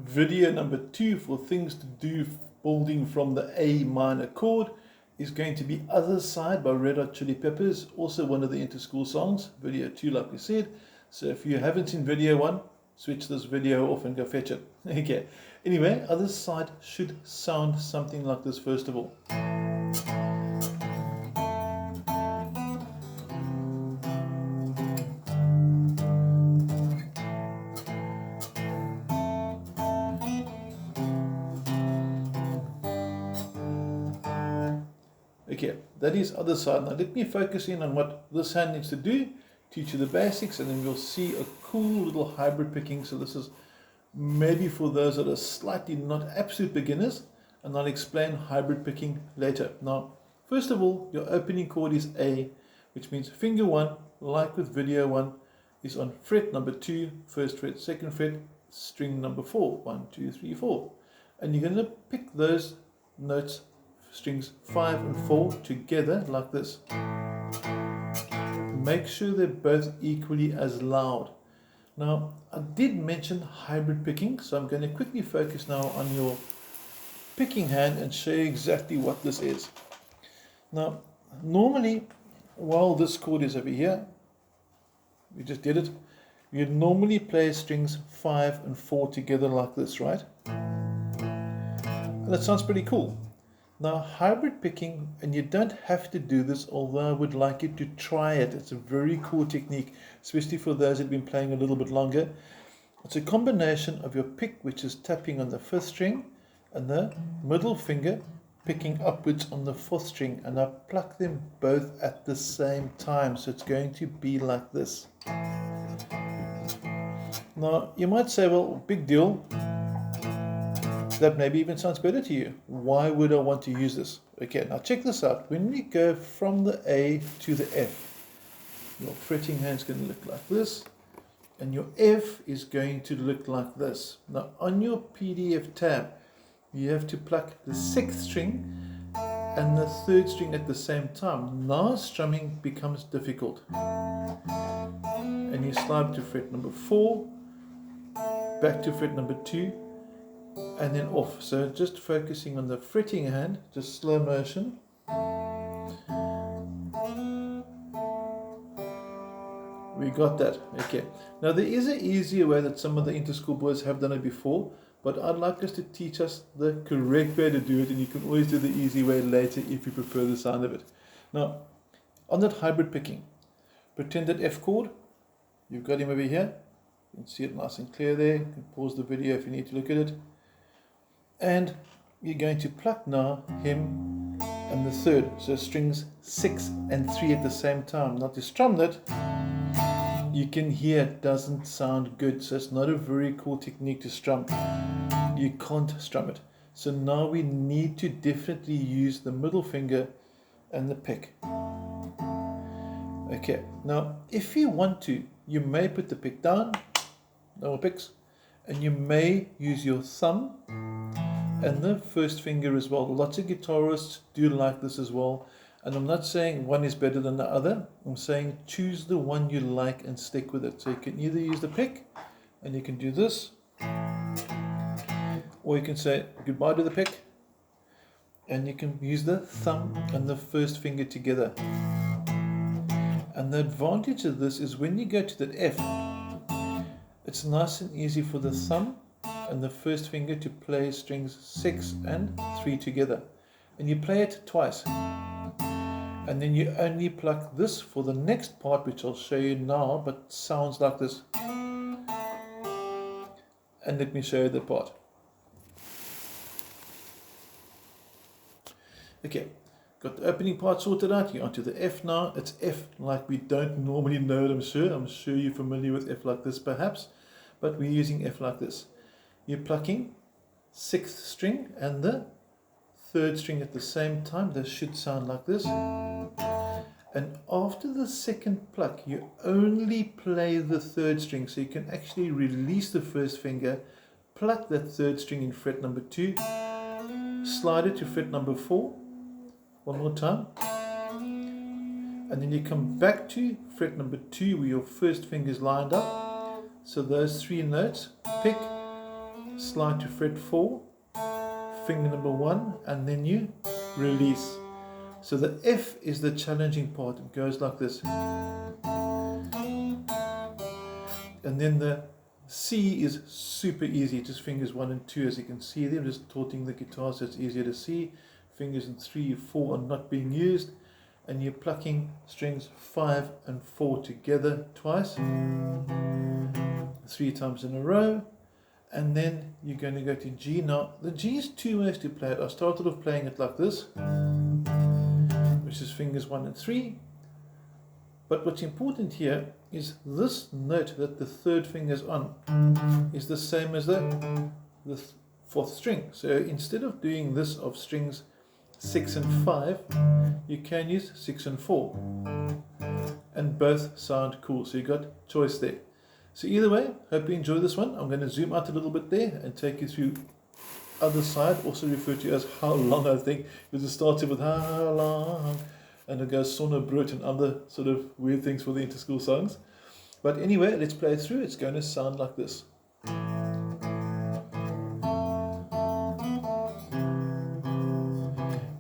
Video number 2 for things to do building from the A minor chord is going to be Other Side by Red Hot Chili Peppers, also one of the inter-school songs. Video 2, like we said. So if you haven't seen video 1, switch this video off and go fetch it. Okay. Anyway, Other Side should sound something like this first of all. Okay, that is Other Side. Now let me focus in on what this hand needs to do, teach you the basics, and then we'll see a cool little hybrid picking. So this is maybe for those that are slightly not absolute beginners, and I'll explain hybrid picking later. Now, first of all, your opening chord is A, which means finger 1, like with video 1, is on fret number 2, first fret, second fret, string number 4, 1, 2, 3, 4. And you're going to pick those notes, strings 5 and 4 together like this. Make sure they're both equally as loud. Now, I did mention hybrid picking, so I'm going to quickly focus now on your picking hand and show you exactly what this is. Now, normally, while this chord is over here, we just did it, you normally play strings 5 and 4 together like this, right? And that sounds pretty cool. Now, hybrid picking, and you don't have to do this, although I would like you to try it. It's a very cool technique, especially for those that have been playing a little bit longer. It's a combination of your pick, which is tapping on the 5th string, and the middle finger picking upwards on the 4th string, and I pluck them both at the same time. So it's going to be like this. Now, you might say, well, big deal. That maybe even sounds better to you. Why would I want to use this? Okay, now check this out. When we go from the A to the F, your fretting hand's going to look like this, and your F is going to look like this. Now, on your PDF tab, you have to pluck the 6th string and the 3rd string at the same time. Now strumming becomes difficult. And you slide to fret number 4, back to fret number 2, and then off. So just focusing on the fretting hand, just slow motion. We got that. Okay. Now there is an easier way that some of the inter-school boys have done it before, but I'd like us to teach us the correct way to do it, and you can always do the easy way later if you prefer the sound of it. Now, on that hybrid picking, pretend that F chord, you've got him over here. You can see it nice and clear there. You can pause the video if you need to look at it. And you're going to pluck now him and the 3rd, so strings 6 and 3 at the same time. Now to strum that, you can hear it doesn't sound good, so it's not a very cool technique to strum. You can't strum it. So now we need to definitely use the middle finger and the pick. Okay, now if you want to, you may put the pick down, no more picks, and you may use your thumb and the 1st finger as well. Lots of guitarists do like this as well. And I'm not saying one is better than the other. I'm saying choose the one you like and stick with it. So you can either use the pick, and you can do this, or you can say goodbye to the pick, and you can use the thumb and the 1st finger together. And the advantage of this is when you go to the F, it's nice and easy for the thumb and the 1st finger to play strings 6 and 3 together. And you play it twice. And then you only pluck this for the next part, which I'll show you now, but sounds like this. And let me show you the part. Okay, got the opening part sorted out. You're onto the F now. It's F like we don't normally know it, I'm sure. I'm sure you're familiar with F like this perhaps, but we're using F like this. You're plucking 6th string and the 3rd string at the same time. This should sound like this. And after the 2nd pluck, you only play the 3rd string. So you can actually release the 1st finger, pluck that 3rd string in fret number 2, slide it to fret number 4, one more time. And then you come back to fret number 2 where your 1st finger is lined up. So those 3 notes, pick, slide to fret 4, finger number 1, and then you release. So the F is the challenging part. It goes like this. And then the C is super easy, just fingers 1 and 2, as you can see there. I'm just tilting the guitar so it's easier to see. Fingers in 3, 4 are not being used. And you're plucking strings 5 and 4 together twice, 3 times in a row. And then you're going to go to G. Now, the G is 2 ways to play it. I started off playing it like this, which is fingers 1 and 3. But what's important here is this note that the third finger is on is the same as the 4th string. So instead of doing this of strings 6 and 5, you can use 6 and 4. And both sound cool. So you got choice there. So either way, hope you enjoy this one. I'm going to zoom out a little bit there and take you through other side, also referred to as how long, I think, because it starts with how long, and it goes sonnebrot and other sort of weird things for the inter-school songs. But anyway, let's play it through. It's going to sound like this.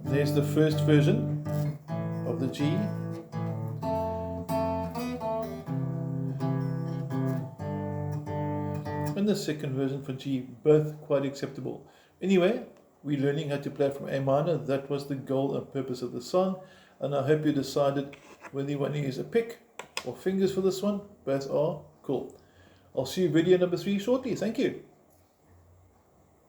There's the first version of the G. And the second version for G, both quite acceptable. Anyway, we're learning how to play from A minor. That was the goal and purpose of the song. And I hope you decided whether you want to use a pick or fingers for this one. Both are cool. I'll see you video number 3 shortly. Thank you.